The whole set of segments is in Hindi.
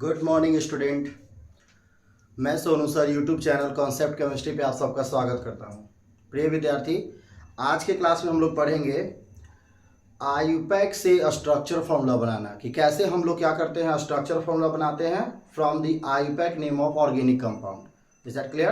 Good morning student. मैं Sonu sir YouTube channel concept chemistry पे आप सबका स्वागत करता हूं। प्रिय विद्यार्थी, आज के क्लास में हम लोग पढ़ेंगे आईयूपैक से स्ट्रक्चर फॉर्मूला बनाना, कि कैसे हम लोग क्या करते हैं, स्ट्रक्चर फॉर्मूला बनाते हैं from the IUPAC name of organic compound. Is that clear?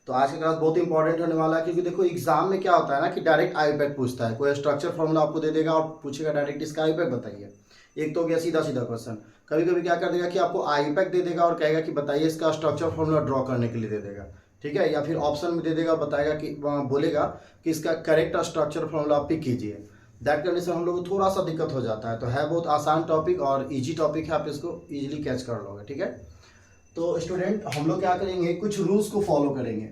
तो आज का क्लास बहुत इंपॉर्टेंट होने वाला है, क्योंकि देखो एग्जाम में क्या होता है ना कि डायरेक्ट आईयूपैक पूछता है। कोई स्ट्रक्चर फॉर्मूला आपको दे देगा और पूछेगा डायरेक्ट इसका आईयूपैक बताइए। एक तो हो गया सीधा सीधा क्वेश्चन। कभी कभी क्या कर देगा कि आपको आईयूपैक दे देगा और कहेगा कि बताइए इसका स्ट्रक्चर फॉर्मूला ड्रॉ करने के लिए दे देगा, ठीक है। या फिर ऑप्शन में दे देगा, बताएगा कि बोलेगा कि इसका करेक्ट स्ट्रक्चर फॉर्मूला आप पिक कीजिए। दैट करने से हम लोग को थोड़ा सा दिक्कत हो जाता है। तो है बहुत आसान टॉपिक और इजी टॉपिक है, आप इसको इजीली कैच कर लोगे, ठीक है। तो स्टूडेंट, हम लोग क्या करेंगे, कुछ रूल्स को फॉलो करेंगे।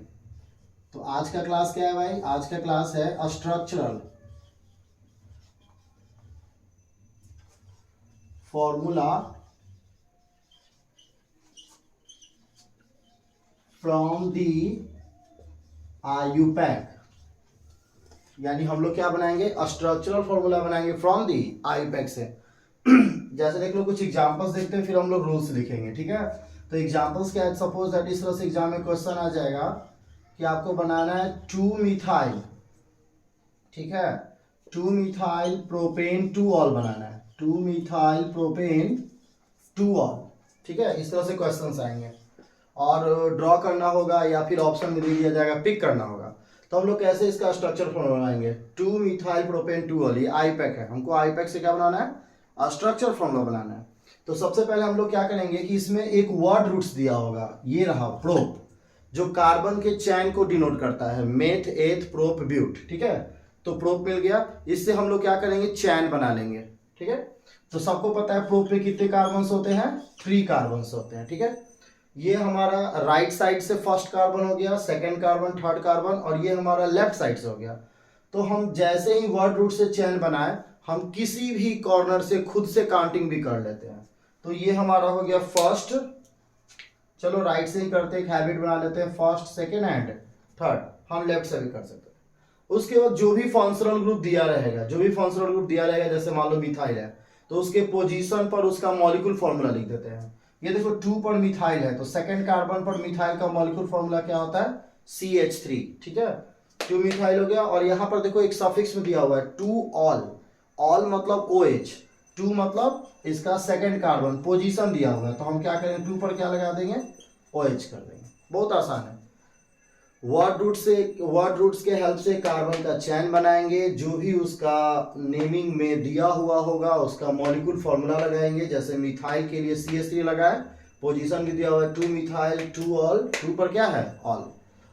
तो आज का क्लास क्या है भाई? आज का क्लास है structural formula from the IUPAC. यानी हम लोग क्या बनाएंगे, स्ट्रक्चरल फॉर्मूला बनाएंगे फ्रॉम दी आईयूपैक से। जैसे देख लो, कुछ एग्जांपल्स देखते हैं, फिर हम लोग रूल्स लिखेंगे, ठीक है। तो एग्जांपल्स क्या है, सपोज दैट इस तरह से एग्जाम में क्वेश्चन आ जाएगा कि आपको बनाना है 2 मिथाइल, ठीक है, 2 मिथाइल प्रोपेन 2 ऑल बनाना है, 2 मिथाइल प्रोपेन 2 ऑल, ठीक है। इस तरह से क्वेश्चंस आएंगे और ड्रॉ करना होगा या फिर ऑप्शन में दे दिया जाएगा पिक करना होगा। तो हम लोग कैसे इसका स्ट्रक्चर फॉर्मूला बनाएंगे, 2 मिथाइल प्रोपेन 2 ऑल, ये आईयूपैक है। हमको आईयूपैक से क्या बनाना है, स्ट्रक्चर फॉर्मूला बनाना है। तो सबसे पहले हम लोग क्या करेंगे कि इसमें एक वर्ड रूट्स दिया होगा, ये रहा प्रोप, जो कार्बन के चैन को डिनोट करता है, मेथ एथ प्रोप ब्यूट, ठीक है। तो प्रोप मिल गया, इससे हम लोग क्या करेंगे, चैन बना लेंगे, ठीक है। तो सबको पता है प्रोप में कितने कार्बन्स होते हैं, 3 कार्बन्स होते हैं, ठीक है। ये हमारा राइट साइड से फर्स्ट कार्बन हो गया, सेकंड कार्बन, थर्ड कार्बन, और ये हमारा लेफ्ट साइड से हो गया। तो हम जैसे ही वर्ड रूट से चैन बनाए, हम किसी भी कॉर्नर से खुद से काउंटिंग भी कर लेते हैं। तो ये हमारा हो गया फर्स्ट, चलो राइट से ही करते, एक हैबिट बना लेते हैं, फर्स्ट सेकेंड एंड थर्ड, हम लेफ्ट से भी कर सकते हैं। उसके बाद जो भी फंक्शनल ग्रुप दिया रहेगा, जो भी फंक्शनल ग्रुप दिया रहेगा, जैसे मान लो मिथाइल है, तो उसके पोजीशन पर उसका मॉलिक्यूल फॉर्मूला लिख देते हैं। ये देखो 2 पर मिथाइल है, तो सेकंड कार्बन पर मिथाइल का मॉलिक्यूल फॉर्मूला क्या होता है, CH3, ठीक है। 2 मिथाइल हो गया। और यहाँ पर देखो एक सफिक्स में दिया हुआ है 2 ऑल, ऑल मतलब OH, 2 मतलब इसका सेकंड कार्बन, पोजीशन दिया हुआ है, तो हम क्या करेंगे, 2 पर क्या लगा देंगे, OH कर देंगे। बहुत आसान है। वर्ड रूट्स के हेल्प से कार्बन का चैन बनाएंगे, जो भी उसका नेमिंग में दिया हुआ होगा उसका मॉलिक्यूल फॉर्मूला लगाएंगे। जैसे मिथाइल के लिए CH3 लगाए, पोजीशन भी दिया हुआ है 2 मिथाइल 2 ऑल, 2 पर क्या है, ऑल।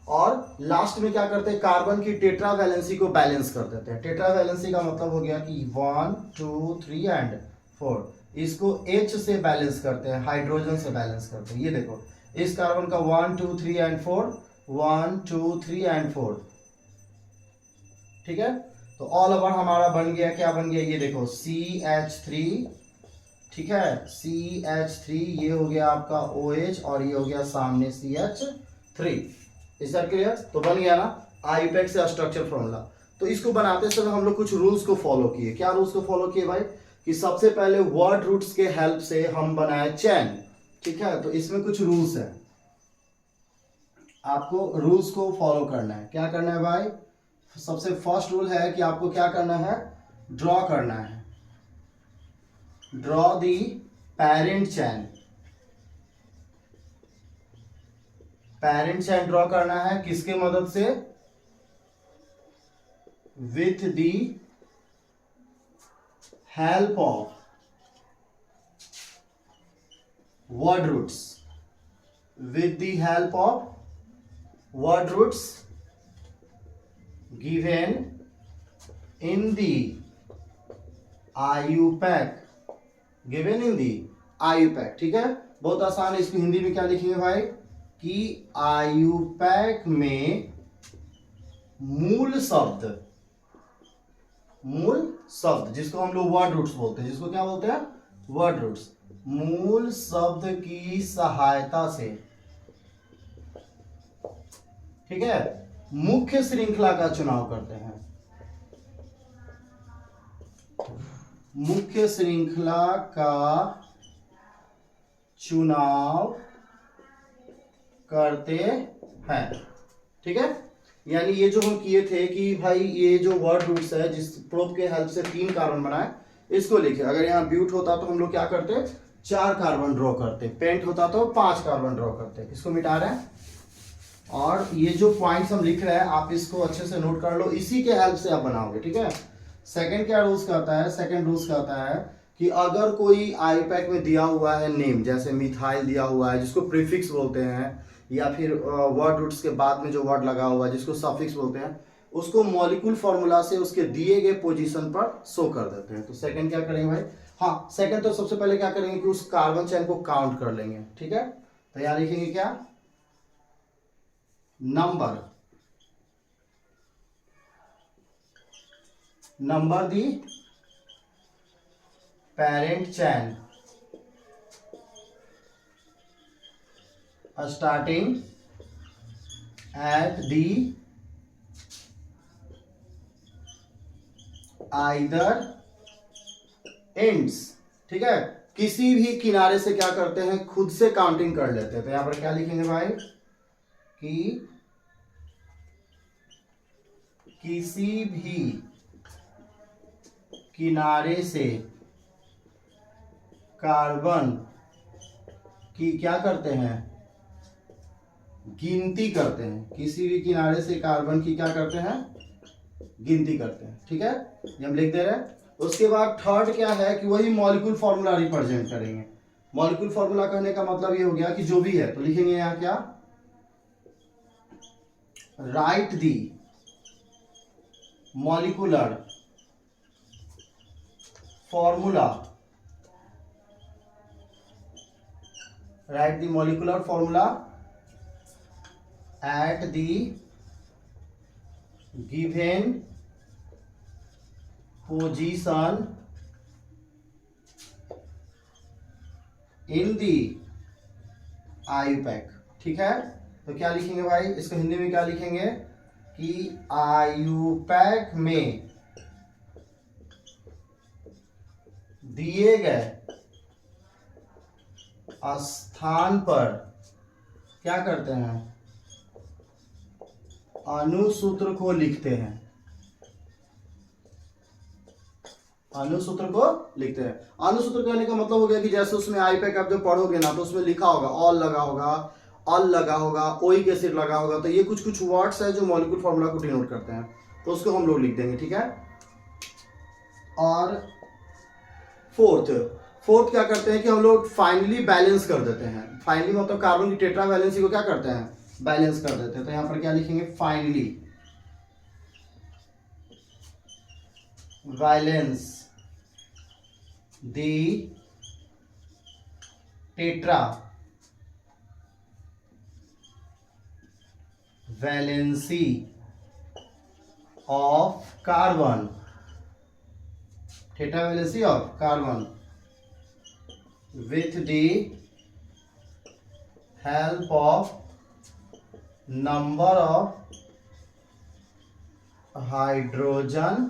और लास्ट में क्या करते हैं, कार्बन की टेट्रा वैलेंसी को बैलेंस कर देते हैं। टेट्रा वैलेंसी का मतलब हो गया कि 1 2 3 एंड 4, इसको H से बैलेंस करते हैं, हाइड्रोजन से बैलेंस करते हैं। ये देखो इस कार्बन का 1 2 3 एंड 4, 1 2 3 एंड 4, ठीक है। तो ऑल ओवर हमारा बन गया, क्या बन गया, ये देखो CH3, ठीक है, CH3, ये हो गया आपका OH और ये हो गया सामने CH3। Is that clear? तो बन गया ना आईयूपैक से स्ट्रक्चर फॉर्मूला। तो इसको बनाते समय हम लोग कुछ रूल्स को फॉलो किए। क्या रूल्स को फॉलो किए भाई, कि सबसे पहले वर्ड रूट्स के हेल्प से हम बनाए चैन, ठीक है। तो इसमें कुछ रूल्स है, आपको रूल्स को फॉलो करना है। क्या करना है भाई, सबसे फर्स्ट रूल है कि आपको क्या करना है, ड्रॉ करना है, draw the parent chain. Parent chain draw करना है किसके मदद से, with the help of word roots, with the help of word roots given in the IUPAC, given in the IUPAC, ठीक है। बहुत आसान है, इसको हिंदी में क्या लिखेंगे भाई, कि IUPAC में मूल शब्द, मूल शब्द जिसको हम लोग वर्ड रूट्स बोलते हैं, जिसको क्या बोलते हैं, वर्ड रूट्स, मूल शब्द की सहायता से, ठीक है, मुख्य श्रृंखला का चुनाव करते हैं। मुख्य श्रृंखला का चुनाव करते हैं। ठीक है, यानी ये जो हम किए थे कि भाई ये जो वर्ड रूट्स है जिस प्रोब के हेल्प से 3 कार्बन बनाए, इसको लिखे। अगर यहाँ ब्यूट होता तो हम लोग क्या करते, 4 कार्बन ड्रॉ करते, पेंट होता तो 5 कार्बन ड्रॉ करते। इसको मिटा रहे हैं, और ये जो पॉइंट्स हम लिख रहे हैं आप इसको अच्छे से नोट कर लो, इसी के हेल्प से आप बनाओगे। ठीक है, सेकंड क्या रूल्स कहता है, सेकंड रूल्स कहता है कि अगर कोई आईपैक में दिया हुआ है नेम, जैसे मिथाइल दिया हुआ है जिसको प्रीफिक्स बोलते हैं, या फिर वर्ड रूट्स के बाद में जो वर्ड लगा हुआ है जिसको सफिक्स बोलते हैं, उसको मॉलिक्यूल फॉर्मूला से उसके दिए गए पोजीशन पर शो कर देते हैं। तो सेकंड क्या करेंगे भाई, हाँ सेकंड तो सबसे पहले क्या करेंगे कि उस कार्बन चेन को काउंट कर लेंगे। ठीक है, तो यहाँ लिखेंगे क्या, number the parent chain starting at the either ends. ठीक है, किसी भी किनारे से क्या करते हैं, खुद से काउंटिंग कर लेते हैं। तो यहां पर क्या लिखेंगे भाई कि किसी भी किनारे से कार्बन की क्या करते हैं, गिनती करते हैं। किसी भी किनारे से कार्बन की क्या करते हैं, गिनती करते हैं। ठीक है, ये हम लिख दे रहे हैं। उसके बाद थर्ड क्या है कि वही मॉलिक्यूल फॉर्मूला रिप्रेजेंट करेंगे। मॉलिक्यूल फॉर्मूला कहने का मतलब ये हो गया कि जो भी है, तो लिखेंगे यहां क्या, right the molecular formula, write the molecular formula at the given position in the IUPAC। ठीक है, तो क्या लिखेंगे भाई, इसको हिंदी में क्या लिखेंगे कि IUPAC में दिए गए स्थान पर क्या करते हैं, अनुसूत्र को लिखते हैं। अनुसूत्र को लिखते हैं। अनुसूत्र कहने का मतलब हो गया कि जैसे उसमें आईपैक आप जब पढ़ोगे ना, तो उसमें लिखा होगा ऑल लगा होगा, अल लगा होगा, ओइक एसिड लगा होगा। तो ये कुछ कुछ वर्ड्स है जो मॉलिक्यूल फॉर्मूला को डिनोट करते हैं, तो उसको हम लोग लिख देंगे। ठीक है, और फोर्थ क्या करते हैं कि हम लोग फाइनली बैलेंस कर देते हैं। फाइनली मतलब कार्बन की टेट्रा वैलेंसी को क्या करते हैं, बैलेंस कर देते हैं। तो यहां पर क्या लिखेंगे, finally balance the tetra valency of carbon, tetra valency of carbon with the help of number of hydrogen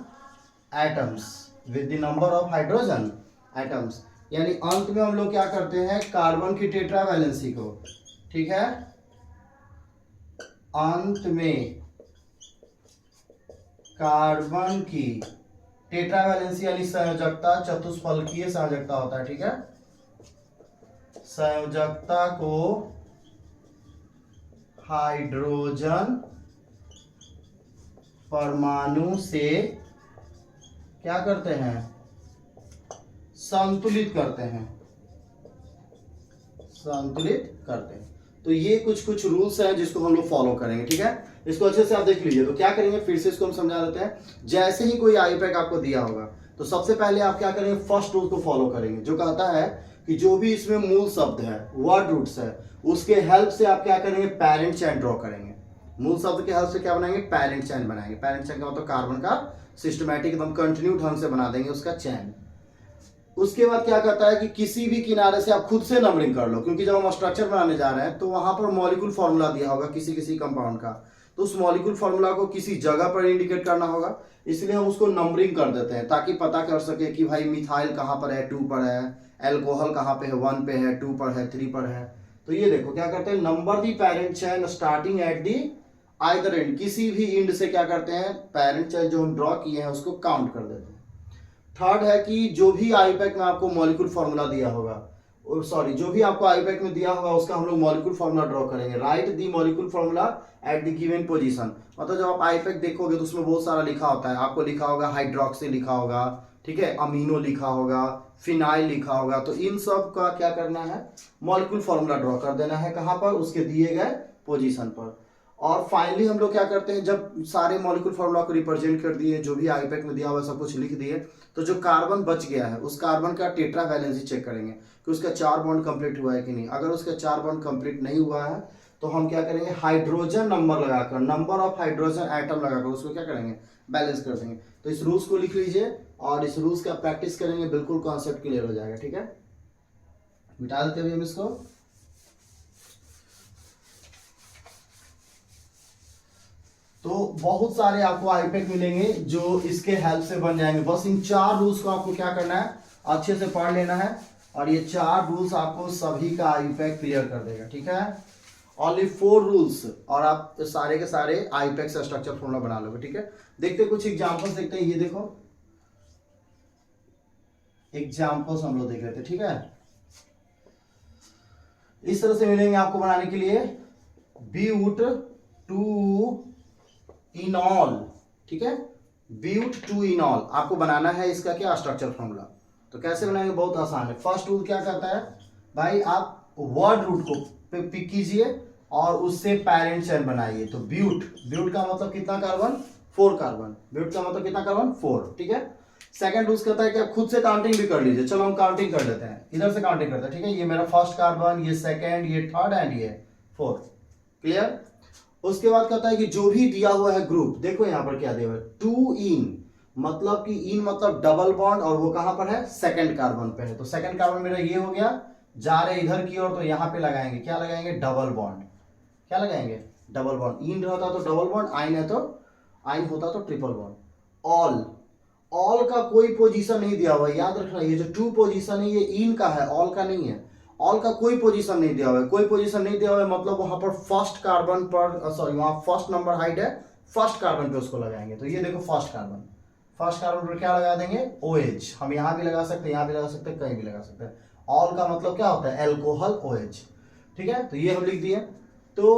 atoms, with the number of hydrogen atoms। यानी अंत में हम लोग क्या करते हैं, कार्बन की टेट्रा वैलेंसी को, ठीक है, अंत में कार्बन की टेट्रा वैलेंसी यानी संयोजकता, चतुष्फलकीय संयोजकता होता है। ठीक है, संयोजकता को हाइड्रोजन परमाणु से क्या करते हैं, संतुलित करते हैं, संतुलित करते हैं। तो ये कुछ कुछ रूल्स हैं जिसको हम लोग फॉलो करेंगे। ठीक है, इसको अच्छे से आप देख लीजिए। तो क्या करेंगे, फिर से इसको हम समझा देते हैं। जैसे ही कोई आईपैक आपको दिया होगा तो सबसे पहले आप क्या करेंगे, फर्स्ट रूल को फॉलो करेंगे, जो कहता है कि जो भी इसमें मूल शब्द है, वर्ड रूट्स है, उसके हेल्प से आप क्या करेंगे, पेरेंट चेन ड्रॉ करेंगे। मूल शब्द के हेल्प से क्या बनाएंगे, पेरेंट चेन बनाएंगे। पेरेंट चेन का मतलब कार्बन का सिस्टमैटिक एकदम कंटिन्यू ढंग से बना देंगे उसका चेन। उसके बाद क्या कहता है कि किसी भी किनारे से आप खुद से नंबरिंग कर लो, क्योंकि जब हम स्ट्रक्चर बनाने जा रहे हैं तो वहां पर मॉलिक्यूल फॉर्मूला दिया होगा किसी किसी कंपाउंड का, तो उस मॉलिक्यूल फार्मूला को किसी जगह पर इंडिकेट करना होगा, इसलिए हम उसको नंबरिंग कर देते हैं ताकि पता कर सके कि भाई मिथाइल कहाँ पर है, 2 पर है, एल्कोहल कहाँ पे है, 1 पे है, 2 पर है, 3 पर है। तो ये देखो क्या करते हैं, number the parent chain starting at the either and, किसी भी एंड से क्या करते हैं पेरेंट चेन जो हम ड्रॉ किए हैं उसको काउंट कर देते हैं। थर्ड है कि जो भी आईपैक में आपको मॉलिक्यूल फार्मूला दिया होगा, सॉरी जो भी आपको आईपैक में दिया होगा उसका हम लोग मॉलिक्यूल फार्मूला ड्रॉ करेंगे। Right the molecule formula at the given position, मतलब जब आप आईपैक देखोगे तो उसमें बहुत सारा लिखा होता है, आपको लिखा होगा हाइड्रोक्सी लिखा होगा, ठीक है, अमीनो लिखा होगा, फिनाइल लिखा होगा, तो इन सब का क्या करना है मॉलिक्यूल फार्मूला ड्रॉ कर देना है, कहां पर, उसके दिए गए पोजीशन पर। और फाइनली हम लोग क्या करते हैं, जब सारे मॉलिक्यूल फार्मूला को रिप्रेजेंट कर दिए, जो भी आईपैक में दिया हुआ सब कुछ लिख दिए, तो जो कार्बन बच गया है उस कार्बन का टेट्रा वैलेंसी चेक करेंगे कि उसका 4 बॉन्ड कंप्लीट हुआ है कि नहीं। अगर उसका 4 बॉन्ड कंप्लीट नहीं हुआ है तो हम क्या करेंगे, हाइड्रोजन नंबर लगाकर, नंबर ऑफ हाइड्रोजन एटम लगाकर उसको क्या करेंगे, बैलेंस कर देंगे। तो इस रूल्स को लिख लीजिए और इस रूल्स का प्रैक्टिस करेंगे, बिल्कुल कॉन्सेप्ट क्लियर हो जाएगा। ठीक है, मिटा देते हैं हम इसको। तो बहुत सारे आपको आईपैक मिलेंगे जो इसके हेल्प से बन जाएंगे। बस इन 4 रूल्स को आपको क्या करना है, अच्छे से पढ़ लेना है और ये 4 रूल्स आपको सभी का आईपैक क्लियर कर देगा। ठीक है, ओनली 4 रूल्स और आप सारे के सारे आईपैक से स्ट्रक्चर फॉर्मूला बना लोगे। ठीक है, देखते कुछ एग्जांपल्स देखते हैं। ये देखो एग्जांपल्स हम लोग देख रहे थे। ठीक है, इस तरह से मिलेंगे आपको बनाने के लिए ब्यूट टू इनॉल। ठीक है, ब्यूट टू इनॉल आपको बनाना है, इसका क्या स्ट्रक्चर फॉर्मूला। तो कैसे बनाएंगे, बहुत आसान है। फर्स्ट रूल क्या करता है भाई, आप वर्ड रूट को पिक कीजिए और उससे पेरेंट चेन बनाइए। तो ब्यूट, ब्यूट का मतलब कितना कार्बन, 4 कार्बन, ब्यूट का मतलब कितना कार्बन, 4। ठीक है, सेकंड रूल कहता है कि आप खुद से काउंटिंग भी कर लीजिए। चलो हम काउंटिंग कर लेते हैं, इधर से काउंटिंग करते हैं। ठीक है, ये मेरा फर्स्ट कार्बन, ये सेकंड, ये थर्ड एंड ये 4। क्लियर। उसके बाद कहता है कि जो भी दिया हुआ है ग्रुप, देखो यहां पर क्या दिया हुआ है, 2 इन, मतलब कि इन मतलब डबल बॉन्ड, और वो कहां पर है, सेकंड कार्बन पे है। तो सेकंड कार्बन मेरा ये हो गया, जा रहे इधर की ओर, तो यहां पे लगाएंगे, क्या लगाएंगे, डबल बॉन्ड। क्या लगाएंगे, डबल बॉन्ड। इन रहता तो डबल बॉन्ड, आइन है तो आइन होता तो ट्रिपल बॉन्ड। ऑल, ऑल का कोई पोजीशन नहीं दिया हुआ, याद रखना, ये जो 2 पोजीशन है ये इन का है, ऑल का नहीं है। ऑल का कोई पोजीशन नहीं दिया हुआ है, कोई पोजीशन नहीं दिया हुआ है, मतलब वहां पर फर्स्ट कार्बन पर, सॉरी वहां फर्स्ट नंबर हाइट है, फर्स्ट कार्बन पे उसको लगाएंगे। तो ये देखो फर्स्ट कार्बन, फर्स्ट कार्बन पर क्या लगा देंगे, OH। हम यहां भी लगा सकते हैं, यहां भी लगा सकते हैं, कहीं भी लगा सकते हैं। ऑल का मतलब क्या होता है, एल्कोहल, OH। ठीक है, तो ये हम लिख दिए। तो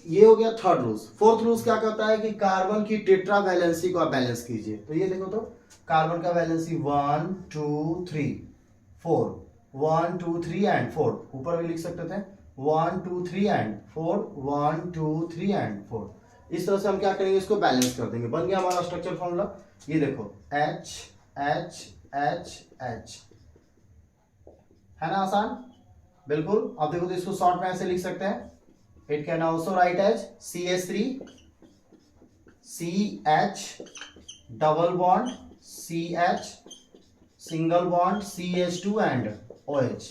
ये हो गया थर्ड रूल्स। फोर्थ रूल्स क्या कहता है कि कार्बन की टेट्रा वैलेंसी को आप बैलेंस कीजिए। तो ये देखो, तो कार्बन का वैलेंसी 1 2 3 4, 1 2 3 एंड 4, ऊपर भी लिख सकते थे 1 2 3 एंड 4, 1 2 3 एंड 4। इस तरह से हम क्या करेंगे, इसको बैलेंस कर देंगे। बन गया हमारा स्ट्रक्चर फॉर्मूला। ये देखो H H H H, है ना आसान, बिल्कुल। अब देखो तो इसको शॉर्ट में ऐसे लिख सकते हैं, it can also write as CH3 CH double bond CH single bond CH2 and OH।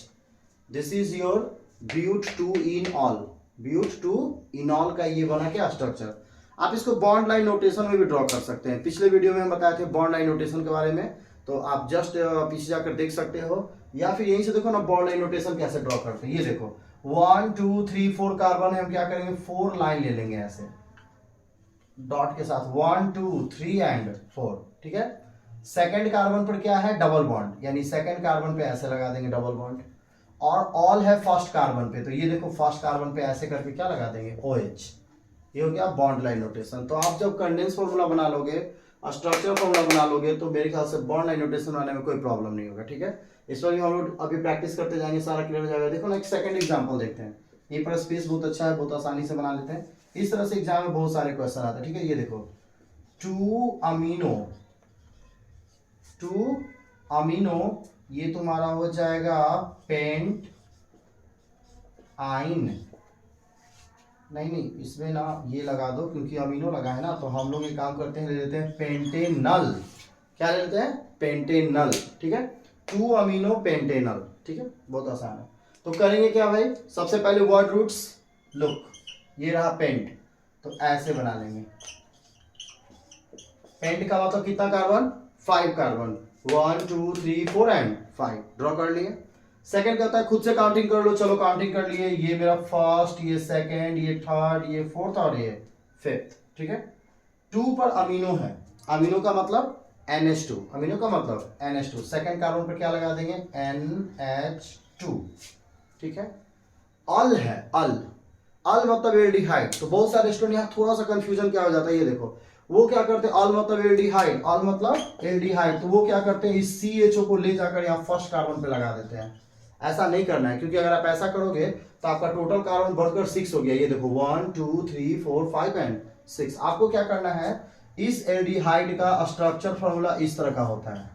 This is your but two in all, but two enol का ये बना क्या स्ट्रक्चर। आप इसको बॉन्ड लाइन नोटेशन में भी ड्रॉ कर सकते हैं। पिछले वीडियो में हम बताए थे बॉन्ड लाइन नोटेशन के बारे में, तो आप जस्ट पीछे जाकर देख सकते हो, या फिर यहीं से देखो ना बॉन्ड लाइन नोटेशन कैसे ड्रॉ करते हैं। ये देखो 1 2 3 4 कार्बन है, हम क्या करेंगे 4 लाइन ले लेंगे ऐसे डॉट के साथ, 1 2 3 एंड 4। ठीक है, सेकंड कार्बन पर क्या है, डबल बॉन्ड, यानी सेकंड कार्बन पे ऐसे लगा देंगे डबल बॉन्ड। और ऑल है फर्स्ट कार्बन पे, तो ये देखो फर्स्ट कार्बन पे ऐसे करके क्या लगा देंगे, OH। ये हो गया बॉन्ड लाइन नोटेशन। तो आप जब कंडेंस फॉर्मूला बना लोगे, स्ट्रक्चर फॉर्मूला बना लोगे, तो मेरे ख्याल से बॉन्ड लाइन नोटेशन बनाने में कोई प्रॉब्लम नहीं होगा। ठीक है, इस पर हम लोग अभी प्रैक्टिस करते जाएंगे, सारा क्लियर हो जाएगा। देखो ना एक सेकंड एग्जांपल देखते हैं। ये पर स्पेस बहुत अच्छा है, बहुत आसानी से बना लेते हैं। इस तरह से एग्जाम में बहुत सारे क्वेश्चन आते हैं। ठीक है, ये देखो 2 अमीनो, ये तुम्हारा हो जाएगा पेंट आइन, नहीं इसमें ना ये लगा दो, क्योंकि अमीनो लगा है ना, तो हम लोग ये काम करते हैं, ले लेते हैं पेंटेनल। क्या ले लेते हैं, पेंटेनल। ठीक है, 2 अमीनो पेंटेनल। ठीक है, बहुत आसान है। तो करेंगे क्या भाई, सबसे पहले वर्ड रूट्स, लुक ये रहा पेंट, तो ऐसे बना लेंगे। पेंट का मतलब कितना कार्बन, 5 कार्बन, 1 2 3 4 एंड 5 ड्रॉ कर लिए। सेकंड कहता है खुद से काउंटिंग कर लो, चलो काउंटिंग कर लिए, ये मेरा फर्स्ट, ये सेकंड, ये थर्ड, ये फोर्थ और ये फिफ्थ, ठीक है। 2 पर अमीनो है, अमीनो का मतलब NH2, अमीनो का मतलब NH2, सेकंड कार्बन पर क्या लगा देंगे NH2, ठीक है। अल है, अल, अल मतलब एल्डिहाइड। तो बहुत सारे स्टूडेंट यहाँ थोड़ा सा कंफ्यूजन क्या हो जाता है, ये देखो वो क्या करते हैं, अल मतलब एल्डिहाइड, अल मतलब एल्डिहाइड, तो वो क्या करते हैं इस CHO को ले जाकर यहाँ फर्स्ट कार्बन पे लगा देते हैं। ऐसा नहीं करना है, क्योंकि अगर आप ऐसा करोगे तो आपका टोटल कार्बन बढ़कर 6 हो गया। ये देखो 1 2 3 4 5 एंड 6। आपको क्या करना है, इस एल्डिहाइड का स्ट्रक्चर फॉर्मूला इस तरह का होता है,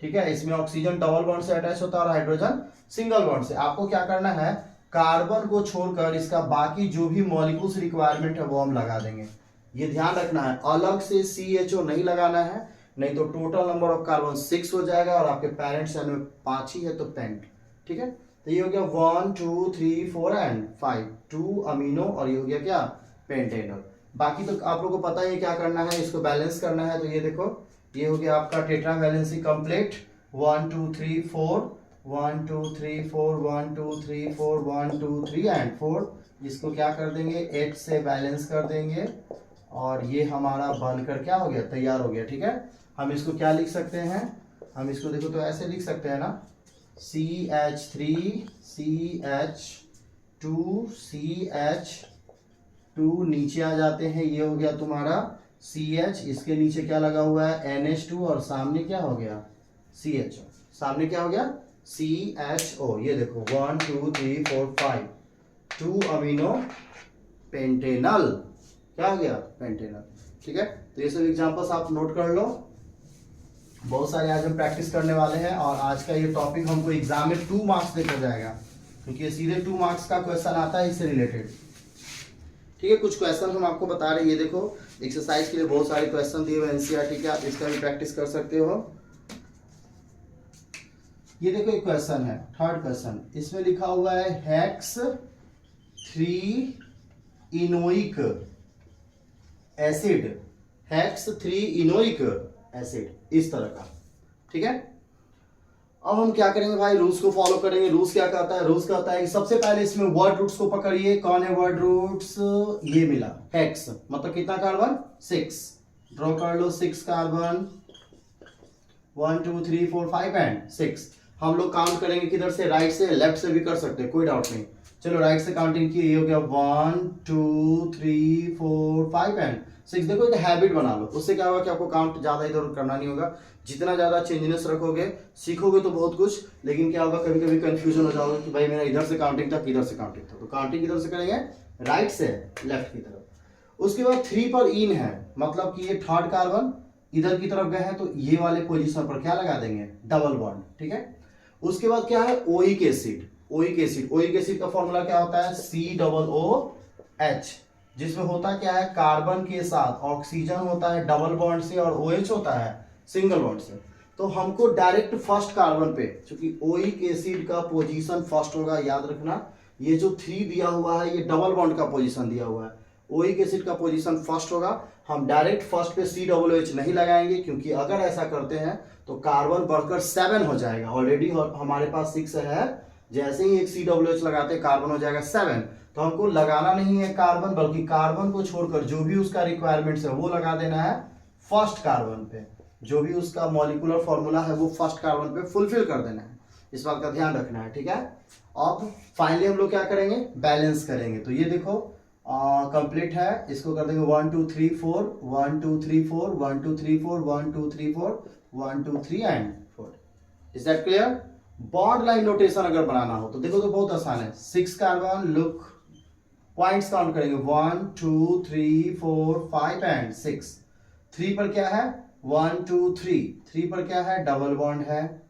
ठीक है। इसमें ऑक्सीजन डबल बॉन्ड से अटैच होता है और हाइड्रोजन सिंगल बॉन्ड से। आपको क्या करना है, कार्बन को छोड़कर इसका बाकी जो भी मॉलिक्यूल्स रिक्वायरमेंट है वो हम लगा देंगे। ये ध्यान रखना है, अलग से CHO नहीं लगाना है, नहीं तो टोटल नंबर ऑफ कार्बन 6 हो जाएगा और आपके पेरेंट सेल में 5 ही है तो पेंट, ठीक है। तो ये हो गया 1 2 3 4 एंड 5, 2 अमीनो, और ये हो गया क्या पेंटेनॉल। बाकी तो आप लोगों को पता ही क्या करना है, इसको बैलेंस करना है। तो ये देखो ये हो गया आपका टेट्रा वैलेंसी कंप्लीट, 1 2 3 4 1 2 3 4 1 2 3 4 1 2 3 एंड 4। इसको क्या कर देंगे 8 से बैलेंस कर देंगे और ये हमारा बनकर क्या हो गया, तैयार हो गया, ठीक है। हम इसको क्या लिख सकते हैं, हम इसको देखो तो ऐसे लिख सकते हैं ना, CH3 CH2 CH2, नीचे आ जाते हैं, ये हो गया तुम्हारा CH, इसके नीचे क्या लगा हुआ है NH2 और सामने क्या हो गया CHO, सामने क्या हो गया CHO। ये देखो 1 2 3 4 5, 2 अमीनो पेंटेनल, क्या हो गया पेंटेनल, ठीक है। तो ये सब एग्जांपल्स आप नोट कर लो, बहुत सारे आज हम प्रैक्टिस करने वाले हैं और आज का ये टॉपिक हमको एग्जाम में 2 मार्क्स देकर जाएगा, क्योंकि ये सीधे 2 मार्क्स का क्वेश्चन आता है इससे रिलेटेड, ठीक है। कुछ क्वेश्चन हम आपको बता रहे हैं, ये देखो एक्सरसाइज के लिए बहुत सारे क्वेश्चन दिए हुए NCERT के, आप इसका भी प्रैक्टिस कर सकते हो। ये देखो एक क्वेश्चन है, थर्ड क्वेश्चन, इसमें लिखा हुआ है हेक्स 3 इनोइक एसिड, हेक्स 3 इनोइक एसिड, इस तरह का, ठीक है। अब हम क्या करेंगे भाई, रूल्स को फॉलो करेंगे। रूल्स क्या कहता है, रूल्स कहता है कि सबसे पहले इसमें वर्ड रूट्स को पकड़िए। कौन है वर्ड रूट्स, ये मिला हेक्स मतलब कितना कार्बन 6, ड्रॉ कर लो 6 कार्बन, 1 2 3 4 5 एंड 6। हम लोग काउंट करेंगे किधर से, राइट से, लेफ्ट से भी कर सकते हैं, कोई डाउट नहीं। चलो राइट से काउंटिंग की, ये हो गया 1 2 3 4 5 एंड 6। देखो एक हैबिट बना लो, उससे क्या होगा कि आपको काउंट ज्यादा इधर करना नहीं होगा। जितना ज्यादा चेंजनेस रखोगे, सीखोगे तो बहुत कुछ, लेकिन क्या होगा कभी कभी कंफ्यूजन हो जाओगे कि भाई मेरा इधर से काउंटिंग था किधर से काउंटिंग था। तो काउंटिंग किधर से करेंगे, राइट से लेफ्ट की तरफ। उसके बाद 3 पर इन है, मतलब कि ये थर्ड कार्बन इधर की तरफ गए हैं, तो ये वाले पोजीशन पर क्या लगा देंगे डबल बॉन्ड, ठीक है। उसके बाद क्या है oic acid, oic acid, oic acid का फॉर्मूला क्या होता है COOH, जिसमें होता क्या है कार्बन के साथ ऑक्सीजन होता है डबल बॉन्ड से और OH होता है सिंगल बॉन्ड से। तो हमको डायरेक्ट फर्स्ट कार्बन पे, क्योंकि ओइक एसिड का पोजीशन फर्स्ट होगा, याद रखना। ये जो 3 दिया हुआ है ये डबल बॉन्ड का पोजीशन दिया हुआ है, ओइक एसिड का पोजीशन फर्स्ट होगा। हम डायरेक्ट फर्स्ट पे COOH नहीं लगाएंगे, क्योंकि अगर ऐसा करते हैं तो कार्बन बढ़कर 7 हो जाएगा। ऑलरेडी हमारे पास 6 है, जैसे ही एक COOH लगाते हैं कार्बन हो जाएगा 7। तो हमको लगाना नहीं है कार्बन, बल्कि कार्बन को छोड़कर जो भी उसका रिक्वायरमेंट्स है वो लगा देना है फर्स्ट कार्बन पे। जो भी उसका मॉलिक्यूलर फॉर्मूला है वो फर्स्ट कार्बन पे फुलफिल कर देना है, इस बात का ध्यान रखना है, ठीक है। अब फाइनली हम लोग क्या करेंगे, बैलेंस करेंगे। तो ये देखो कंप्लीट है, इसको कर देंगे 1 2 3 4 1 2 3 4 1 2 3 4 1 2 3 4 1 2 3 and 4। Is that clear. Bond line notation अगर बनाना हो तो देखो तो बहुत आसान है। 6 कार्बन, लुक पॉइंट्स काउंट करेंगे 1 2 3 4 5 एंड 6। 3 पर क्या है 1 2 3, 3 पर क्या है डबल बॉन्ड है,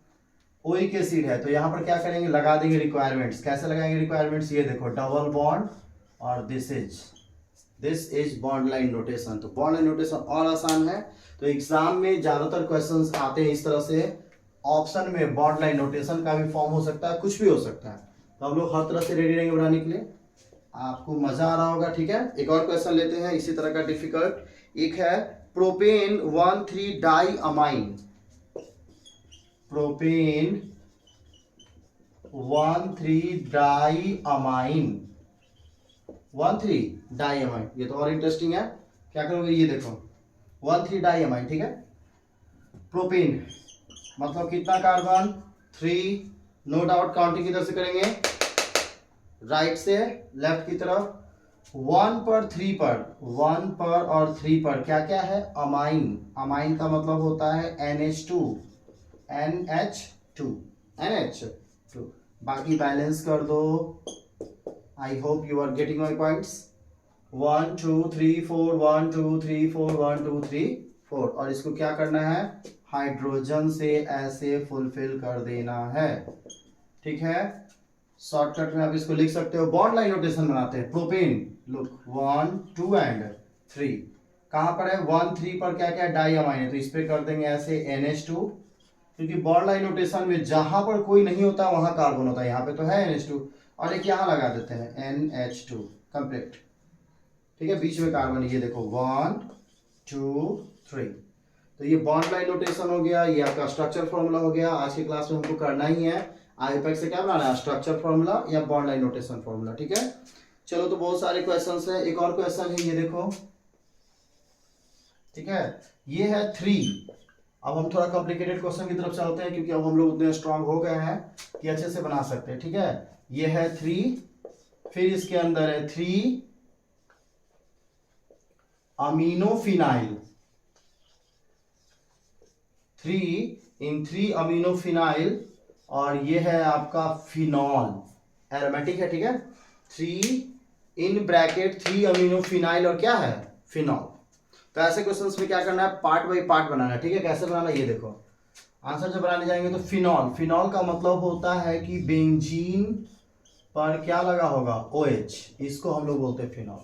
ओइक एसिड है। तो यहां पर क्या करेंगे, लगा देंगे रिक्वायरमेंट्स। कैसे लगाएंगे रिक्वायरमेंट्स, ये देखो डबल बॉन्ड और this is bond line notation. तो बॉन्ड लाइन नोटेशन और आसान है। तो एग्जाम में ज्यादातर क्वेश्चंस आते हैं इस तरह से, ऑप्शन में बॉन्ड लाइन नोटेशन का भी फॉर्म हो सकता है, कुछ भी हो सकता है। तो हम लोग हर तरह से रेडी रहेंगे बनाने के लिए। आपको मजा आ रहा होगा, ठीक है। एक और क्वेश्चन लेते हैं इसी तरह का डिफिकल्ट। एक है propane 1,3 diamine, propane 1,3 diamine, 1,3 diamine. ये तो और इंटरेस्टिंग है, क्या करोगे ये देखो 1,3 डाई अमाइन, ठीक है। प्रोपेन मतलब कितना कार्बन 3, नो डाउट काउंटिंग किधर से करेंगे, राइट से लेफ्ट की तरफ। 1 पर 3 पर, 1 पर और 3 पर क्या क्या है, अमाइन। अमाइन का मतलब होता है NH2, NH2, NH2। बाकी बैलेंस कर दो। I hope you are getting my points. 1 2 3 4, 1 2 3 4, 1 2 3 4। और इसको क्या करना है, हाइड्रोजन से ऐसे फुलफिल कर देना है, ठीक है। शॉर्टकट में आप इसको लिख सकते हो, बॉन्ड लाइन नोटेशन बनाते हैं। प्रोपेन लुक 1 2 एंड 3, कहां पर है 1 3 पर क्या क्या डाई अमाइन है, तो इस पे कर देंगे ऐसे NH2, क्योंकि बॉन्ड लाइन नोटेशन में जहां पर कोई नहीं होता वहां कार्बन होता है, यहाँ पे तो है NH2, और एक यहाँ लगा देते हैं NH2 कंप्लीट, ठीक है। बीच में कार्बन, ये देखो 1 2 3। तो ये बॉन्ड लाइन नोटेशन हो गया, ये आपका स्ट्रक्चर फॉर्मूला हो गया। आज की क्लास में हमको करना ही है आईयूपैक से क्या बनाना है, स्ट्रक्चर फॉर्मूला या बॉन्ड लाइन नोटेशन फॉर्मूला, ठीक है। चलो तो बहुत सारे क्वेश्चंस हैं। एक और क्वेश्चन है, ये देखो, ठीक है। ये है 3। अब हम थोड़ा कॉम्प्लिकेटेड क्वेश्चन की तरफ चलते हैं, क्योंकि अब हम लोग उतने स्ट्रांग हो गए हैं कि अच्छे से बना सकते हैं, ठीक है। ये है 3, फिर इसके अंदर है 3 अमीनोफिनाइल, 3 अमीनोफिनाइल, और ये है आपका फिनॉल, एरोमेटिक है, ठीक है। 3 अमीनोफिनाइल और क्या है, फिनॉल। तो ऐसे क्वेश्चंस में क्या करना है, पार्ट बाय पार्ट बनाना है, ठीक है। कैसे बनाना है ये देखो। आंसर जब बनाने जाएंगे तो फिनॉल, फिनॉल का मतलब होता है कि बेंजीन पर क्या लगा होगा, OH, इसको हम लोग बोलते हैं फिनॉल।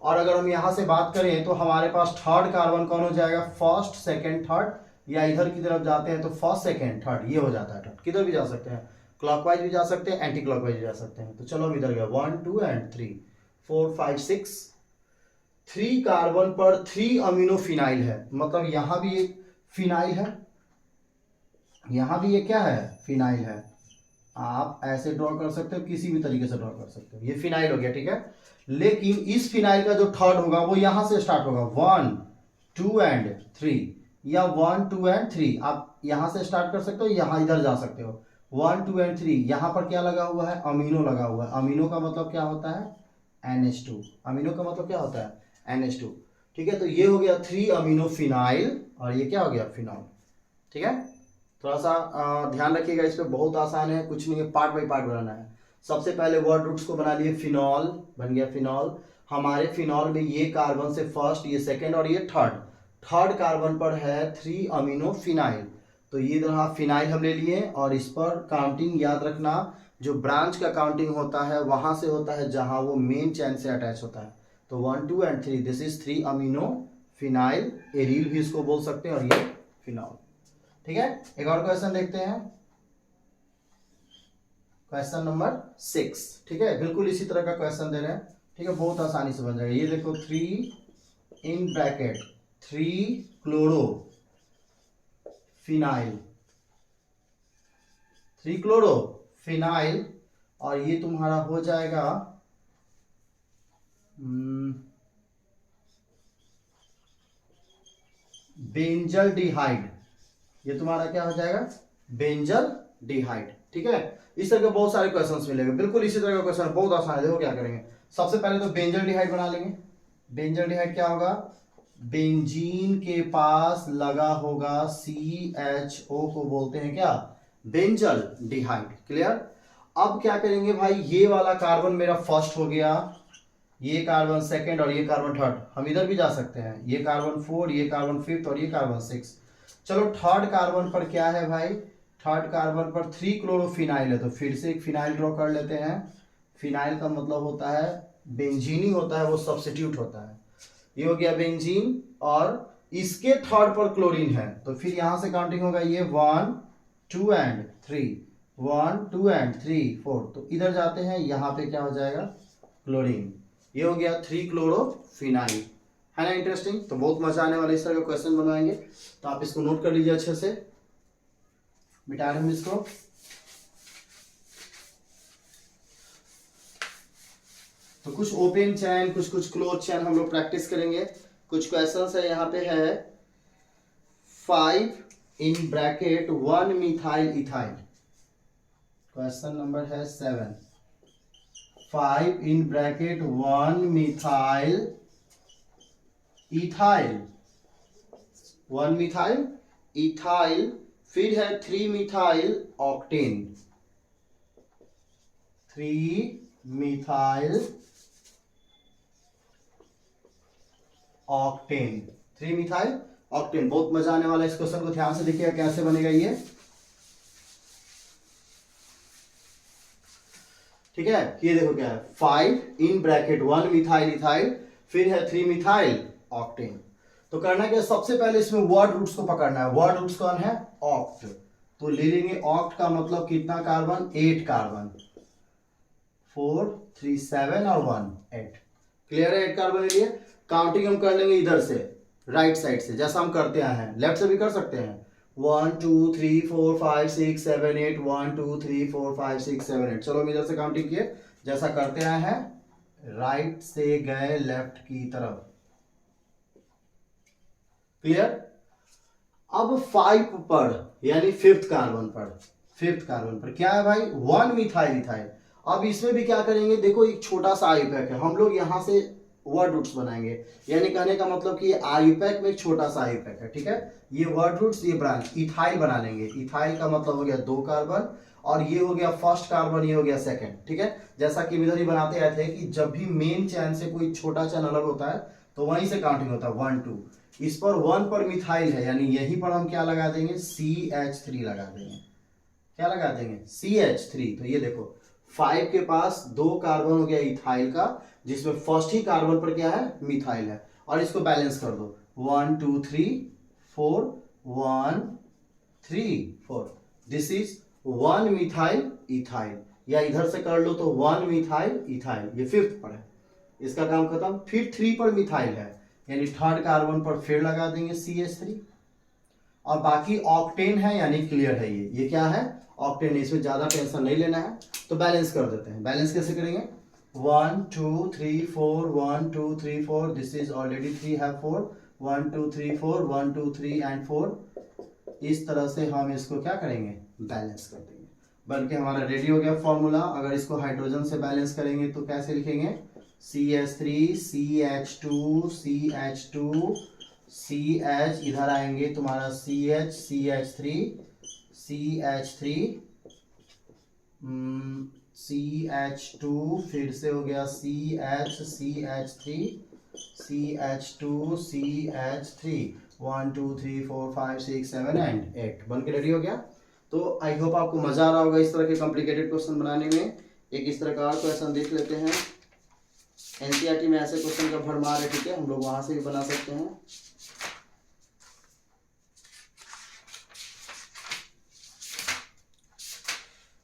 और अगर हम यहां से बात करें तो हमारे पास थर्ड कार्बन कौन हो जाएगा, फर्स्ट सेकंड थर्ड, या इधर की तरफ जाते हैं तो फर्स्ट सेकंड थर्ड, ये हो जाता है थर्ड। किधर भी जा सकते हैं, क्लॉकवाइज भी जा सकते हैं, एंटी क्लॉकवाइज भी जा सकते हैं। तो चलो हम इधर गए 1 2 एंड 3 4 5 6। 3 कार्बन पर 3 अमीनोफिनाइल है, मतलब यहां भी एक फिनाइल है, यहां भी ये क्या है, फिनाइल है। आप ऐसे ड्रॉ कर सकते हो, किसी भी तरीके से ड्रॉ कर सकते हो, ये फिनाइल हो गया, ठीक है। लेकिन इस फिनाइल का जो थर्ड होगा वो यहां से स्टार्ट होगा 1 2 एंड 3, या 1 2 एंड 3। आप यहां से स्टार्ट कर सकते हो, यहां इधर जा सकते हो 1 2 एंड 3। यहां पर क्या लगा हुआ है, अमीनो लगा हुआ है। अमीनो का मतलब क्या होता है, NH2। अमीनो का मतलब क्या होता है, NH2, ठीक है। तो ये हो गया 3 अमीनोफिनाइल, और ये क्या हो गया, फिनॉल, ठीक है। थोड़ा सा ध्यान रखिएगा, इस पे बहुत आसान है, कुछ नहीं है, पार्ट बाय पार्ट बनाना है। सबसे पहले वर्ड रूट्स को बना लिए, फिनॉल बन गया, फिनॉल। हमारे फिनॉल में ये कार्बन से फर्स्ट, ये सेकंड और ये थर्ड कार्बन पर है 3 अमीनोफिनाइल। तो ये रहा फिनाइल हम ले लिए, और इस पर काउंटिंग याद रखना, जो ब्रांच का काउंटिंग होता है वहां से होता है जहां वो मेन चैन से अटैच होता है। तो 1 2 एंड 3, दिस इज 3 अमीनोफिनाइल, एरिल भी इसको बोल सकते हैं, और ये फिनॉल, ठीक है। एक और क्वेश्चन देखते हैं, क्वेश्चन नंबर 6, ठीक है। बिल्कुल इसी तरह का क्वेश्चन दे रहे हैं, ठीक है, बहुत आसानी से बन जाएगा। ये देखो 3 क्लोरो फिनाइल, 3 क्लोरो फिनाइल, और ये तुम्हारा हो जाएगा बेंजल डिहाइड। ये तुम्हारा क्या हो जाएगा, बेंजल डिहाइड, ठीक है। इस तरह के बहुत सारे क्वेश्चंस मिलेंगे, बिल्कुल इसी तरह का क्वेश्चन, बहुत आसान है। देखो क्या करेंगे, सबसे पहले तो बेंजल डिहाइड बना लेंगे। बेंजल डिहाइड क्या होगा, बेंजीन के पास लगा होगा CHO को बोलते हैं क्या, बेंजल डिहाइड, क्लियर। अब क्या करेंगे भाई, ये वाला कार्बन मेरा फर्स्ट हो गया, ये कार्बन सेकंड और ये कार्बन थर्ड। हम इधर भी जा सकते हैं, ये कार्बन 4, ये कार्बन 5 और ये कार्बन 6। चलो थर्ड कार्बन पर क्या है भाई, थर्ड कार्बन पर 3 क्लोरोफिनाइल है, तो फिर से एक फिनाइल ड्रॉ कर लेते हैं। फिनाइल का मतलब होता है बेंजीन ही होता है, वो सब्स्टिट्यूट होता है। ये हो गया बेंजीन, और इसके थर्ड पर क्लोरीन है, तो फिर यहां से काउंटिंग होगा, ये 1 2 एंड 3, 1 2 एंड 3 4। तो इधर जाते हैं, यहां पे क्या हो जाएगा, क्लोरीन। ये हो गया 3 क्लोरोफिनाइल, है ना इंटरेस्टिंग। तो बहुत मजा आने वाला इस तरह का क्वेश्चन बनवाएंगे, तो आप इसको नोट कर लीजिए अच्छे से। मिटा रहे हम इसको। तो कुछ ओपन चैन, कुछ कुछ क्लोज चैन हम लोग प्रैक्टिस करेंगे। कुछ क्वेश्चंस है यहाँ पे है 5 in bracket 1 methyl ethyl. Question number है 7, 5 in bracket 1 methyl ethyl, 1 methyl ethyl, फिर है 3 methyl octane, 3 methyl octane, 3 methyl octane. बहुत मजा आने वाला है। इस क्वेश्चन को ध्यान से देखिएगा कैसे बनेगा ये, ठीक है। ये देखो क्या है, 5 इन ब्रैकेट 1 मिथाइल इथाइल, फिर है 3 मिथाइल ऑक्टेन। तो करना क्या, सबसे पहले इसमें वर्ड रूट्स को पकड़ना है। वर्ड रूट्स कौन है, ऑक्ट। तो ले लेंगे ऑक्ट का मतलब कितना कार्बन, 8 कार्बन, 4 3 7 और 1 8। क्लियर है, 8 कार्बन ले लिए। काउंटिंग हम कर लेंगे इधर से, राइट साइड से, जैसा हम करते आए हैं। लेफ्ट से भी कर सकते हैं, 1 2 3 4 5 6 7 8, 1 2 3 4 5 6 7 8। चलो हम इधर से काउंटिंग किए, जैसा करते आए हैं, राइट से गए लेफ्ट की तरफ। क्लियर। अब 5 पर यानी 5th कार्बन पर, 5th कार्बन पर क्या है भाई, 1 मिथाइल इथाइल। अब इसमें भी क्या करेंगे, देखो एक छोटा सा आईपैक है, हम लोग यहां से वर्ड रूट्स बनाएंगे। यानी कहने का मतलब कि आईपैक में एक छोटा सा आईपैक है, ठीक है। ये वर्ड रूट्स, ये ब्रांच इथाइल बना लेंगे। इथाइल का मतलब हो गया 2 कार्बन, और ये हो गया फर्स्ट कार्बन, ये हो गया सेकंड, ठीक है। जैसा कि इधर ही बनाते आए थे कि जब भी मेन चैन से कोई छोटा चैन अलग होता है तो वहीं से काउंटिंग होता है 1 2। इस पर 1 पर मिथाइल है, यानी यहीं पर हम क्या लगा देंगे, CH3 लगा देंगे। क्या लगा देंगे, CH3। तो ये देखो 5 के पास 2 कार्बन हो गया इथाइल का, जिसमें फर्स्ट ही कार्बन पर क्या है, मिथाइल है। और इसको बैलेंस कर दो, 1 2 3 4, 1 3 4। This is 1 methyl ethyl. या इधर से कर लो तो 1 मिथाइल इथाइल, ये 5th पर है, इसका काम खत्म। फिर 3 पर मिथाइल है, यानी 3rd कार्बन पर फिर लगा देंगे CH3। और बाकी ऑक्टेन है, यानी क्लियर है। ये क्या है, ऑक्टेन। इसमें ज्यादा टेंशन नहीं लेना है, तो बैलेंस कर देते हैं। बैलेंस कैसे करेंगे, 1 2 3 4, 1 2 3 4, दिस इज ऑलरेडी 3 है 4, 1 2 3 4, 1 2 3 एंड 4। इस तरह से हम इसको क्या करेंगे, बैलेंस कर देंगे। बल्कि हमारा रेडी हो गया फॉर्मूला। अगर इसको हाइड्रोजन से बैलेंस करेंगे तो कैसे लिखेंगे, CH3 CH2 CH2 CH, इधर आएंगे तुम्हारा CH CH3 CH3 CH2, फिर से हो गया CH CH3 CH2 CH3, 1 2 3 4 5 6 7 and 8 बन के रेडी हो गया। तो आई होप आपको मजा आ रहा होगा इस तरह के कॉम्प्लिकेटेड क्वेश्चन बनाने में। एक इस तरह का और क्वेश्चन देख लेते हैं। एनसीईआरटी में ऐसे क्वेश्चन का भरमार है, ठीक है, हम लोग वहां से भी बना सकते हैं।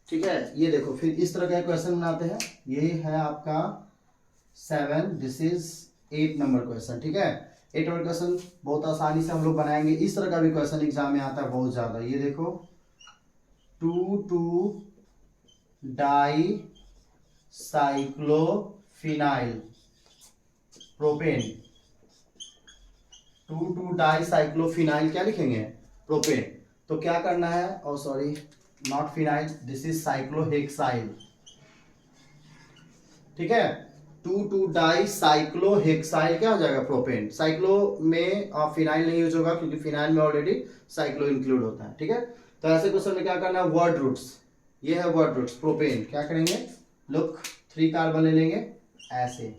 ठीक है, ये देखो फिर इस तरह का क्वेश्चन बनाते हैं। ये है आपका 7, दिस इज 8 नंबर क्वेश्चन, ठीक है। 8 नंबर क्वेश्चन बहुत आसानी से हम लोग बनाएंगे। इस तरह का भी क्वेश्चन एग्जाम में आता है बहुत ज्यादा। ये देखो 2 डाई साइक्लोफिनाइल प्रोपेन, 2 डाई साइक्लोफिनाइल क्या लिखेंगे, प्रोपेन। तो क्या करना है, और sorry not phenyl, this is cyclohexyl, ठीक है। 2 डाई साइक्लोहेक्साइल क्या हो जाएगा, प्रोपेन। साइक्लो में फिनाइल नहीं यूज होगा, क्योंकि फिनाइल में ऑलरेडी साइक्लो इंक्लूड होता है, ठीक है। तो ऐसे क्वेश्चन में क्या करना है, वर्ड रूट्स, ये है वर्ड रूट्स। प्रोपेन क्या करेंगे, लुक 3 कार्बन ले लेंगे ऐसे,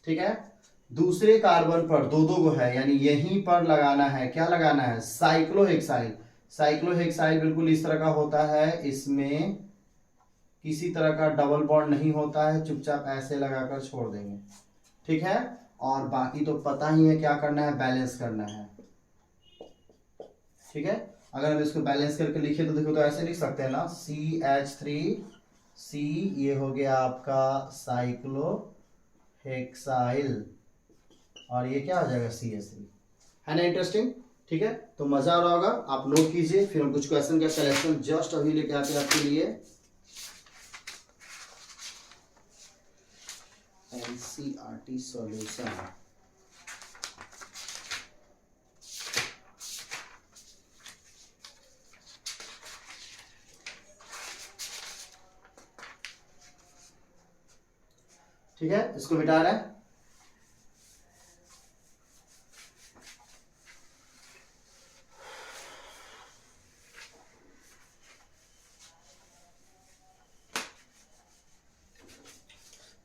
ठीक है। दूसरे कार्बन पर 2 गो है, यानी यहीं पर लगाना है, क्या लगाना है, साइक्लोहेक्साइल। साइक्लोहेक्साइल बिल्कुल इस तरह का होता है, इसमें किसी तरह का डबल बॉन्ड नहीं होता है, चुपचाप ऐसे लगाकर छोड़ देंगे, ठीक है। और बाकी तो पता ही है क्या करना है, बैलेंस करना है, ठीक है। अगर हम इसको बैलेंस करके लिखे तो देखो, तो ऐसे लिख सकते हैं ना, CH3 C, ये हो गया आपका साइक्लोहेक्साइल, और ये क्या हो जाएगा CH3, है ना इंटरेस्टिंग। ठीक है, तो मजा आ रहा होगा, आप नोट कीजिए, फिर हम कुछ क्वेश्चन का कलेक्शन जस्ट अभी लेके आते हैं आपके लिए। NCERT सॉल्यूशन, ठीक है, इसको मिटा रहे हैं।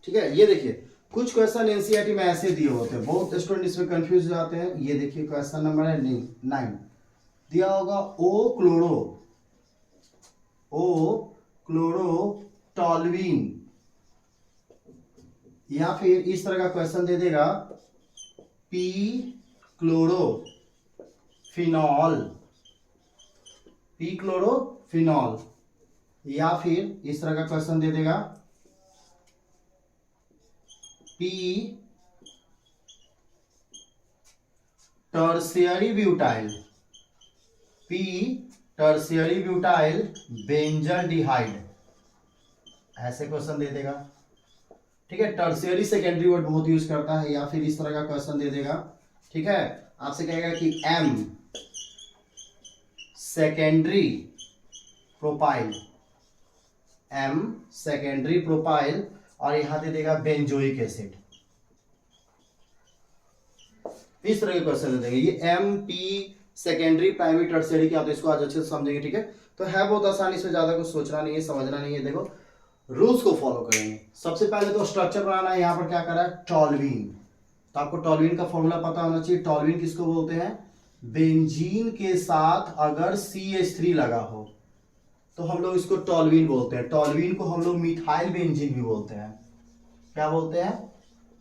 ठीक है, ये देखिए कुछ क्वेश्चन एनसीईआरटी में ऐसे दिए होते हैं, बहुत स्टूडेंट इसमें कंफ्यूज हो जाते हैं। ये देखिए क्वेश्चन नंबर है 9, दिया होगा ओ क्लोरोटॉल्विन, या फिर इस तरह का क्वेश्चन दे देगा पी क्लोरोफिनॉल, या फिर इस तरह का क्वेश्चन दे देगा पी टर्शियरी ब्यूटाइल बेंजल्डिहाइड, ऐसे क्वेश्चन दे देगा। ठीक है, टर्शियरी सेकेंडरी वर्ड बहुत यूज करता है, या फिर इस तरह का क्वेश्चन दे देगा। ठीक है, आपसे कहेगा कि एम सेकेंडरी प्रोपाइल, और यहां दे देगा बेंजोइक एसिड, इस तरह के क्वेश्चन दे देंगे। ये M P secondary primary tertiary की, आप इसको आज अच्छे से समझेंगे। ठीक है, तो है बहुत आसानी, इसमें ज्यादा कुछ सोचना नहीं है, समझना नहीं है। देखो रूल्स को फॉलो करेंगे। सबसे पहले तो स्ट्रक्चर बनाना है। यहाँ पर क्या करा है, टॉल्वीन, तो आपको टॉल्वीन का फॉर्मूला पता होना चाहिए। टॉल्वीन किसको बोलते हैं, बेंजीन के साथ अगर CH3 लगा हो तो हम लोग इसको टॉल्वीन बोलते हैं। टॉल्वीन को हम लोग मिथाइल बेंजीन भी बोलते हैं। क्या बोलते हैं,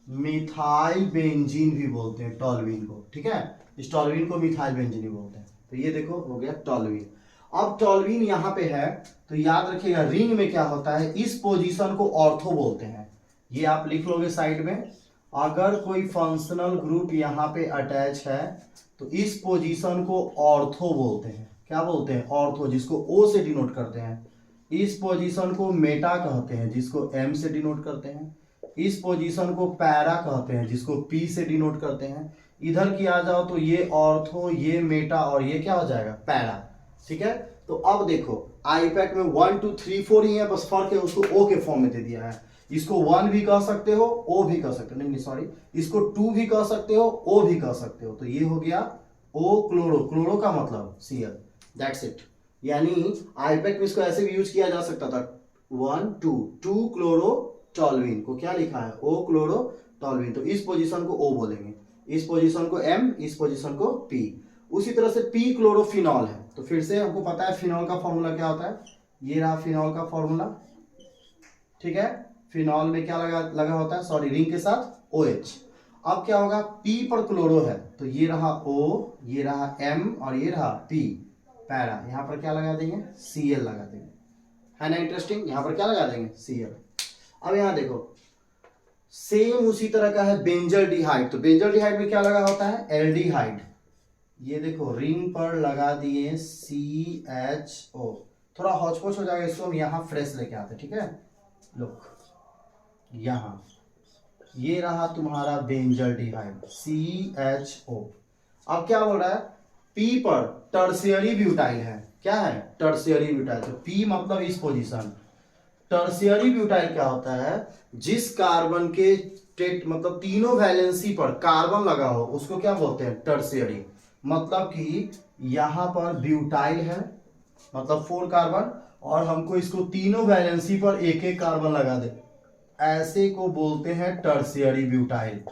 मिथाइल बेंजीन भी बोलते हैं टॉल्वीन को। ठीक है, इस टॉल्वीन को मिथाइल बेंजीन भी बोलते हैं। तो ये देखो हो गया टॉल्वीन। अब टॉल्वीन यहाँ पे है तो याद रखिएगा रिंग में क्या होता है, इस पोजीशन को ऑर्थो बोलते हैं। ये आप लिख लोगे साइड में, अगर कोई फंक्शनल ग्रुप यहाँ पे अटैच है तो इस पोजीशन को ऑर्थो बोलते हैं। क्या बोलते हैं, ऑर्थो, जिसको O से डिनोट करते हैं। इस पोजीशन को मेटा कहते हैं, जिसको M से डिनोट करते हैं। इस पोजीशन को पैरा कहते हैं, जिसको P से डिनोट करते हैं। इधर की आ जाओ तो ये ऑर्थो, ये मेटा, और ये क्या हो जाएगा, पैरा। ठीक है, तो अब देखो आईपैक में 1 2 3 4 ही है, बस फर्क है उसको O के फॉर्म में दे दिया है। इसको 1 भी कह सकते हो, O भी कह सकते हो, नहीं सॉरी, इसको 2 भी कह सकते हो, O भी कह सकते हो। तो ये हो गया O क्लोरो का मतलब Cl, दैट्स इट। यानी आईपैक में इसको ऐसे भी यूज किया जा सकता था 1 2 क्लोरोटॉल्विन को क्या लिखा है, O क्लोरोटॉल्विन, तो इस पोजीशन को O बोलेंगे, इस पोजीशन को M, इस पोजीशन को P। उसी तरह से P क्लोरोफिनॉल है, तो फिर से हमको पता है फिनॉल का फॉर्मूला क्या होता है, ये रहा फिनॉल का फॉर्मूला। ठीक है, फिनॉल में क्या लगा होता है, सॉरी, रिंग के साथ OH। अब क्या होगा, P पर क्लोरो है तो ये रहा O, ये रहा M, और ये रहा P, पैरा। यहां पर क्या लगा देंगे, Cl लगा देंगे, है ना इंटरेस्टिंग। यहां पर क्या लगा देंगे, Cl। अब यहां देखो सेम उसी तरह का है बेंजल्डिहाइड, तो बेंजल्डिहाइड में क्या लगा होता है, एल्डिहाइड। ये देखो रिंग पर लगा दिए CHO, थोड़ा हौच-पौच हो जाएगा, इसको हम यहाँ फ्रेश लेके आते। ठीक है, लुक यहां ये रहा तुम्हारा बेंजल्डिहाइड CHO। अब क्या बोल रहा है, P पर टर्शियरी ब्यूटाइल है, क्या है, टर्शियरी ब्यूटाइल, तो P मतलब इस पोजीशन। टर्शियरी ब्यूटाइल क्या होता है, जिस कार्बन के मतलब तीनों वैलेंसी पर कार्बन लगा हो उसको क्या बोलते हैं, टर्शियरी। मतलब कि यहां पर ब्यूटाइल है, मतलब 4 कार्बन, और हमको इसको तीनों वैलेंसी पर एक एक कार्बन लगा दे, ऐसे को बोलते हैं टर्शियरी ब्यूटाइल।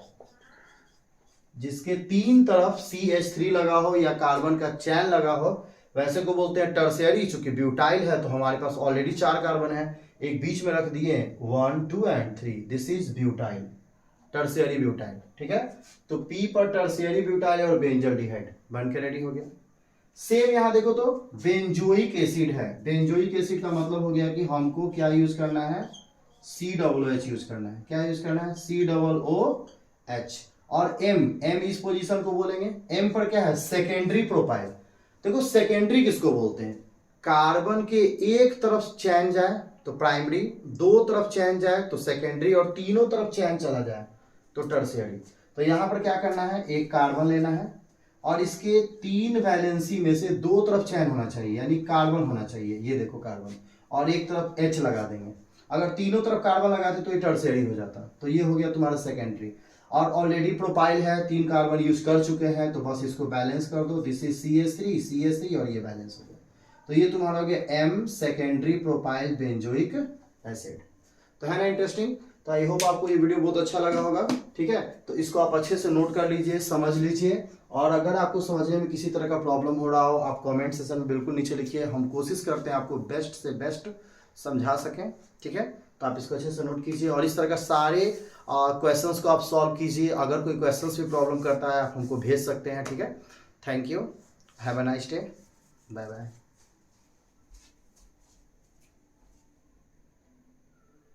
जिसके 3 तरफ CH3 लगा हो या कार्बन का चैन लगा हो, वैसे को बोलते हैं टर्शियरी। चूंकि ब्यूटाइल है तो हमारे पास ऑलरेडी 4 कार्बन है, एक बीच में रख दिए 1 2 and 3, this is butyl, tertiary butyl. ठीक है, तो P पर टर्शियरी ब्यूटाइल और बेंजल्डिहाइड बन के रेडी हो गया। सेम यहाँ देखो तो बेंजोइक एसिड है, बेंजोइक एसिड का मतलब हो गया कि हमको क्या यूज करना है, COOH यूज करना है। क्या यूज करना है, COOH। और M इस पोजीशन को बोलेंगे, M पर क्या है, सेकेंडरी प्रोपाइल। देखो सेकेंडरी किसको बोलते हैं, कार्बन के एक तरफ चैन जाए तो प्राइमरी, दो तरफ चैन जाए तो सेकेंडरी, और तीनों तरफ चैन चला जाए तो टर्शियरी। तो यहां पर क्या करना है, एक कार्बन लेना है और इसके 3 वैलेंसी में से 2 तरफ चैन होना चाहिए, यानी कार्बन होना चाहिए, ये देखो कार्बन, और एक तरफ H लगा देंगे। अगर तीनों तरफ कार्बन लगाते तो ये टर्शियरी हो जाता। तो ये हो गया तुम्हारा सेकेंडरी। और ऑलरेडी प्रोपाइल है, 3 कार्बन यूज कर चुके हैं, तो बस इसको बैलेंस कर दो, दिस इज CH3 और ये बैलेंस हो गया। तो ये तुम्हारा हो गया M secondary propyl benzoic acid. तो है ना इंटरेस्टिंग। तो आई होप आपको ये वीडियो बहुत अच्छा लगा होगा, ठीक है। तो इसको आप अच्छे से नोट कर लीजिए, समझ लीजिए, और अगर आपको समझने में किसी तरह का प्रॉब्लम हो रहा हो, आप कमेंट सेक्शन में बिल्कुल नीचे लिखिए, हम कोशिश करते हैं आपको बेस्ट से बेस्ट समझा सकें, ठीक है। तो आप इसको अच्छे से नोट कीजिए और इस तरह का सारे क्वेश्चंस को आप सॉल्व कीजिए। अगर कोई क्वेश्चंस भी प्रॉब्लम करता है आप हमको भेज सकते हैं, ठीक है। Thank you, have a nice day, bye bye.